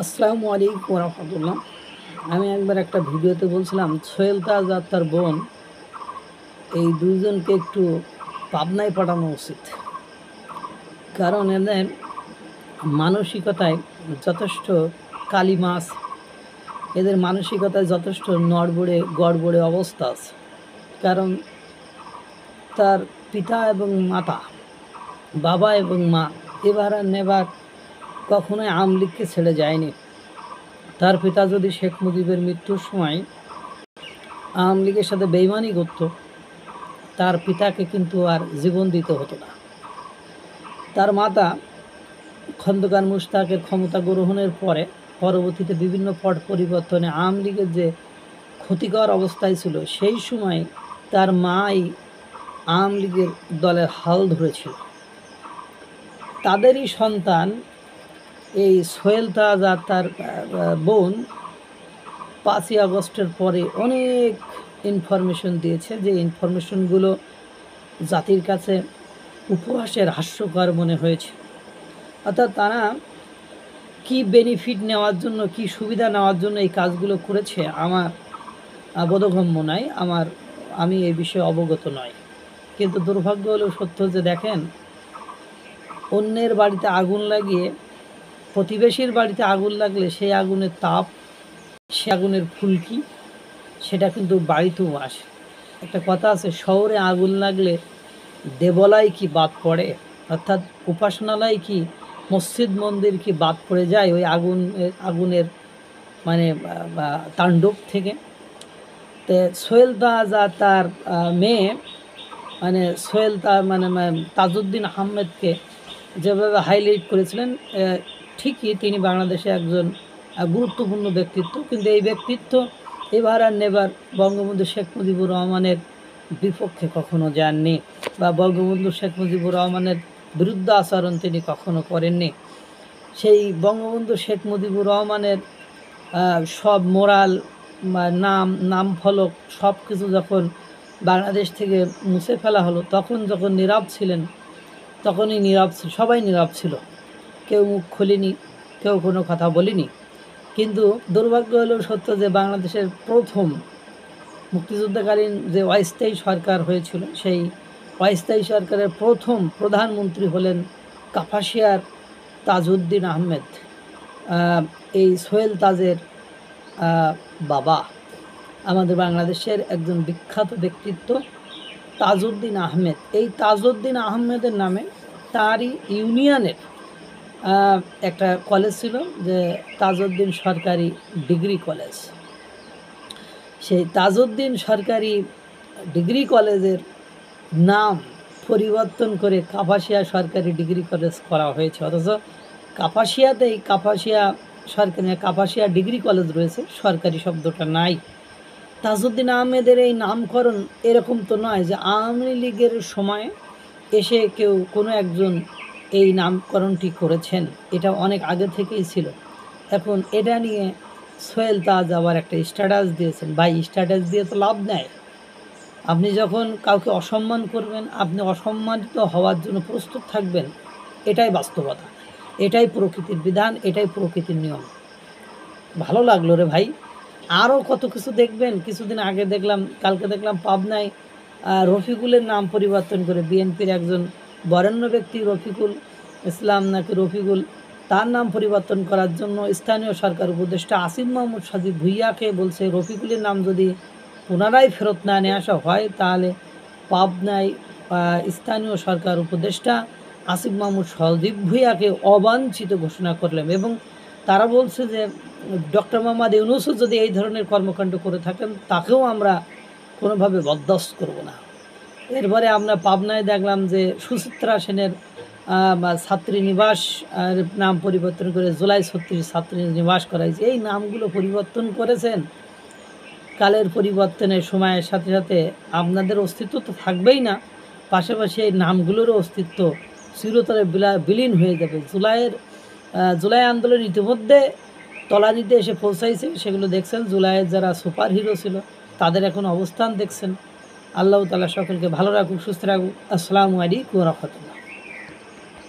আসসালামু আলাইকুম রহমতুল্লাহ। আমি একবার একটা ভিডিওতে বলছিলাম সোহেল তাজ আর তার বোন এই দুইজনকে একটু পাবনায় পাঠানো উচিত, কারণ এদের মানসিকতায় যথেষ্ট কালিমা আছে, এদের মানসিকতায় যথেষ্ট গড়বড়ে অবস্থা আছে। কারণ তার পিতা এবং মাতা, বাবা এবং মা এবার আর নেবার কখনোই আওয়ামী লীগকে ছেড়ে যায়নি। তার পিতা যদি শেখ মুজিবের মৃত্যুর সময় আওয়ামী লীগের সাথে বেইমানি করত, তার পিতাকে কিন্তু আর জীবন দিতে হতো না। তার মাতা খন্দকার মুশতাকের ক্ষমতা গ্রহণের পরবর্তীতে বিভিন্ন পট পরিবর্তনে আওয়ামী লীগের যে ক্ষতিকর অবস্থায় ছিল, সেই সময় তার মাই আওয়ামী লীগের দলের হাল ধরেছিল। তাদেরই সন্তান এই সোহেল তাজ আর তার বোন 5ই আগস্টের পরে অনেক ইনফরমেশন দিয়েছে, যে ইনফরমেশনগুলো জাতির কাছে উপহাসের হাস্যকর মনে হয়েছে। অর্থাৎ তারা কি বেনিফিট নেওয়ার জন্য, কি সুবিধা নেওয়ার জন্য এই কাজগুলো করেছে আমার বোধগম্য নয়, আমি এই বিষয়ে অবগত নয়। কিন্তু দুর্ভাগ্য হলেও সত্য যে দেখেন, অন্যের বাড়িতে আগুন লাগিয়ে, প্রতিবেশীর বাড়িতে আগুন লাগলে সেই আগুনের তাপ, সে আগুনের ফুলকি, সেটা কিন্তু বাড়িতেও আসে। একটা কথা আছে, শহরে আগুন লাগলে দেবলায় কি বাদ পড়ে, অর্থাৎ উপাসনালয় কি, মসজিদ মন্দির কি বাদ পড়ে যায় ওই আগুনের মানে তাণ্ডব থেকে। তো সোহেল তাজ আর তার মেয়ে মানে সোহেল তাজউদ্দিন আহমেদকে যেভাবে হাইলাইট করেছিলেন, ঠিকই তিনি বাংলাদেশে একজন গুরুত্বপূর্ণ ব্যক্তিত্ব, কিন্তু এই ব্যক্তিত্ব এবার আর নেবার বঙ্গবন্ধু শেখ মুজিবুর রহমানের বিপক্ষে কখনো যাননি, বা বঙ্গবন্ধু শেখ মুজিবুর রহমানের বিরুদ্ধে আচরণ তিনি কখনো করেননি। সেই বঙ্গবন্ধু শেখ মুজিবুর রহমানের সব মোরাল নাম ফলক সব কিছু যখন বাংলাদেশ থেকে মুছে ফেলা হলো, তখন যখন নীরব ছিলেন, তখনই নীরব ছিল, সবাই নীরব ছিল, কেউ মুখ খুলিনি, কেউ কোনো কথা বলিনি। কিন্তু দুর্ভাগ্য হলেও সত্য যে বাংলাদেশের প্রথম মুক্তিযুদ্ধকালীন যে অস্থায়ী সরকার হয়েছিল, সেই অস্থায়ী সরকারের প্রথম প্রধানমন্ত্রী হলেন কাপাসিয়ার তাজউদ্দিন আহমেদ, এই সোহেল তাজের বাবা, আমাদের বাংলাদেশের একজন বিখ্যাত ব্যক্তিত্ব তাজউদ্দিন আহমেদ। এই তাজউদ্দিন আহমেদের নামে তারই ইউনিয়নের একটা কলেজ ছিল, যে তাজউদ্দিন সরকারি ডিগ্রি কলেজ। সেই তাজউদ্দিন সরকারি ডিগ্রি কলেজের নাম পরিবর্তন করে কাপাসিয়া সরকারি ডিগ্রি কলেজ করা হয়েছে, অথচ কাপাসিয়াতেই কাপাসিয়া ডিগ্রি কলেজ রয়েছে, সরকারি শব্দটা নাই। তাজউদ্দিন আহমেদের এই নামকরণ এরকম তো নয় যে আওয়ামী লীগের সময় এসে কোনো একজন এই নামকরণটি করেছেন, এটা অনেক আগে থেকেই ছিল। এখন এটা নিয়ে সোহেল তাজ আবার একটা স্ট্যাটাস দিয়েছেন। ভাই, স্ট্যাটাস দিয়ে তো লাভ নেই। আপনি যখন কাউকে অসম্মান করবেন, আপনি অসম্মানিত হওয়ার জন্য প্রস্তুত থাকবেন, এটাই বাস্তবতা, এটাই প্রকৃতির বিধান, এটাই প্রকৃতির নিয়ম। ভালো লাগলো রে ভাই। আরও কত কিছু দেখবেন। কিছুদিন আগে কালকে দেখলাম পাবনায় রফিকুলের নাম পরিবর্তন করে, বিএনপির একজন বরেণ্য ব্যক্তি রফিকুল ইসলাম নাকি রফিকুল, তার নাম পরিবর্তন করার জন্য স্থানীয় সরকার উপদেষ্টা আসিফ মাহমুদ সজীব ভুইয়াকে বলছে, রফিকুলের নাম যদি পুনরায় ফেরত না নিয়ে আসা হয়, তাহলে পাবনায় স্থানীয় সরকার উপদেষ্টা আসিফ মাহমুদ সজীব ভুইয়াকে অবাঞ্ছিত ঘোষণা করলেন। এবং তারা বলছে যে ডক্টর মোহাম্মদ ইউনূসও যদি এই ধরনের কর্মকাণ্ড করে থাকেন, তাকেও আমরা কোনোভাবে বরদাস্ত করব না। এরপরে আমরা পাবনায় দেখলাম যে সুচিত্রা সেনের ছাত্রী নিবাস নাম পরিবর্তন করে জুলাই 36 ছাত্রী নিবাস করাইছে। এই নামগুলো পরিবর্তন করেছেন, কালের পরিবর্তনের সময়ের সাথে সাথে আপনাদের অস্তিত্ব তো থাকবেই না, পাশাপাশি এই নামগুলোরও অস্তিত্ব চিরতরে বিলীন হয়ে যাবে। জুলাই আন্দোলন ইতিমধ্যে তলানিতে এসে পৌঁছাইছে, সেগুলো দেখছেন। জুলাইয়ের যারা সুপার হিরো ছিল, তাদের এখন অবস্থান দেখছেন। আল্লাহ তাআলা সকলকে ভালো রাখুক, সুস্থ রাখুক। আসসালামু আলাইকুম ওয়া রাহমাতুল্লাহ।